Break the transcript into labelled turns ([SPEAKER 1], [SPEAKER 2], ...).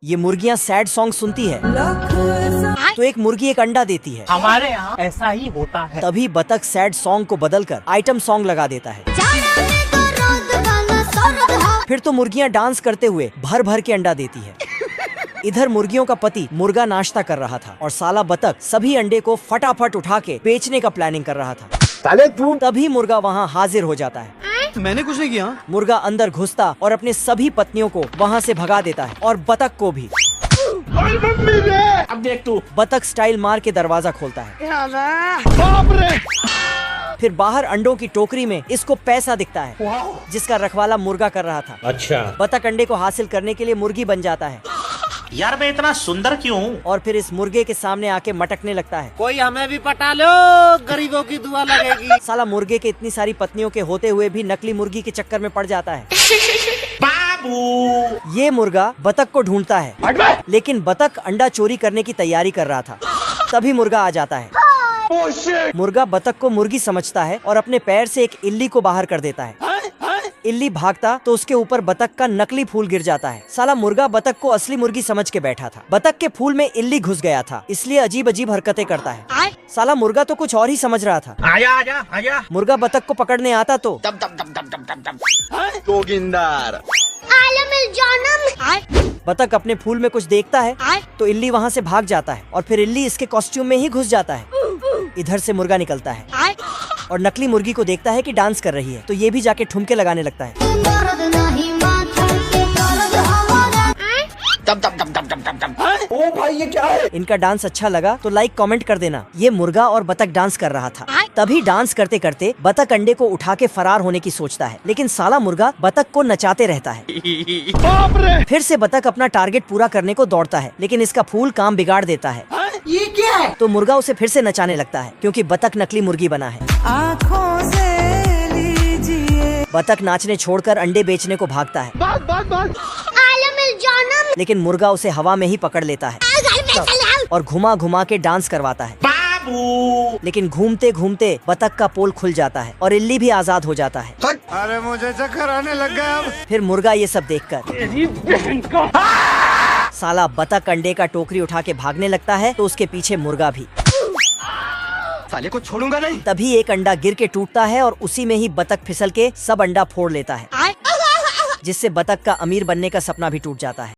[SPEAKER 1] ये मुर्गियाँ sad song सुनती है तो एक मुर्गी एक अंडा देती है।
[SPEAKER 2] हमारे यहाँ ऐसा ही होता है।
[SPEAKER 1] तभी बतख सैड सॉन्ग को बदलकर आइटम सॉन्ग लगा देता है। फिर तो मुर्गियाँ डांस करते हुए भर भर के अंडा देती है। इधर मुर्गियों का पति मुर्गा नाश्ता कर रहा था और साला बतख सभी अंडे को फटाफट उठा के बेचने का प्लानिंग कर रहा था।
[SPEAKER 3] साले तू
[SPEAKER 1] तभी मुर्गा वहाँ हाजिर हो जाता है।
[SPEAKER 3] मैंने कुछ नहीं किया।
[SPEAKER 1] मुर्गा अंदर घुसता और अपने सभी पत्नियों को वहाँ से भगा देता है और बतख को भी।
[SPEAKER 2] अब देख तू।
[SPEAKER 1] बतख स्टाइल मार के दरवाजा खोलता है।
[SPEAKER 3] बाप रे।
[SPEAKER 1] फिर बाहर अंडों की टोकरी में इसको पैसा दिखता है जिसका रखवाला मुर्गा कर रहा था।
[SPEAKER 2] अच्छा।
[SPEAKER 1] बतख अंडे को हासिल करने के लिए मुर्गी बन जाता है
[SPEAKER 2] यार मैं इतना सुंदर क्यों हूँ?
[SPEAKER 1] और फिर इस मुर्गे के सामने आके मटकने लगता है।
[SPEAKER 4] कोई हमें भी पटा लो, गरीबों की दुआ लगेगी।
[SPEAKER 1] साला मुर्गे के इतनी सारी पत्नियों के होते हुए भी नकली मुर्गी के चक्कर में पड़ जाता है।
[SPEAKER 2] बाबू
[SPEAKER 1] ये मुर्गा बतख को ढूंढता है लेकिन बतख अंडा चोरी करने की तैयारी कर रहा था। तभी मुर्गा आ जाता है। मुर्गा बतख को मुर्गी समझता है और अपने पैर से एक इल्ली को बाहर कर देता है। इल्ली भागता तो उसके ऊपर बतख का नकली फूल गिर जाता है। साला मुर्गा बतख को असली मुर्गी समझ के बैठा था। बतख के फूल में इल्ली घुस गया था इसलिए अजीब अजीब हरकतें करता है। साला मुर्गा तो कुछ और ही समझ रहा था।
[SPEAKER 2] आजा आजा आजा।
[SPEAKER 1] मुर्गा बतख को पकड़ने आता तो
[SPEAKER 3] जोगिंदर
[SPEAKER 1] बतख अपने फूल में कुछ देखता है तो इल्ली वहाँ से भाग जाता है और फिर इल्ली इसके कॉस्ट्यूम में ही घुस जाता है। इधर से मुर्गा निकलता है और नकली मुर्गी को देखता है कि डांस कर रही है तो ये भी जाके ठुमके लगाने लगता है।
[SPEAKER 3] ओ भाई ये क्या है?
[SPEAKER 1] इनका डांस अच्छा लगा तो लाइक कमेंट कर देना। ये मुर्गा और बतख डांस कर रहा था। तभी डांस करते करते बतख अंडे को उठा के फरार होने की सोचता है लेकिन साला मुर्गा बतख को नचाते रहता है।
[SPEAKER 3] बाप रे।
[SPEAKER 1] फिर से बतख अपना टारगेट पूरा करने को दौड़ता है लेकिन इसका फूल काम बिगाड़ देता है।
[SPEAKER 4] ये क्या है?
[SPEAKER 1] तो मुर्गा उसे फिर से नचाने लगता है क्योंकि बतख नकली मुर्गी बना है।
[SPEAKER 4] आँखों से लीजिए।
[SPEAKER 1] बतख नाचने छोड़कर अंडे बेचने को भागता है लेकिन मुर्गा उसे हवा में ही पकड़ लेता है और घुमा घुमा के डांस करवाता है।
[SPEAKER 2] बाबू
[SPEAKER 1] लेकिन घूमते घूमते बतख का पोल खुल जाता है और इल्ली भी आजाद हो जाता है।
[SPEAKER 3] अरे मुझे चक्कर आने लग गया अब।
[SPEAKER 1] फिर मुर्गा ये सब देखकर साला बतख अंडे का टोकरी उठा के भागने लगता है तो उसके पीछे मुर्गा भी।
[SPEAKER 3] साले को छोड़ूंगा नहीं।
[SPEAKER 1] तभी एक अंडा गिर के टूटता है और उसी में ही बतख फिसल के सब अंडा फोड़ लेता है जिससे बतख का अमीर बनने का सपना भी टूट जाता है।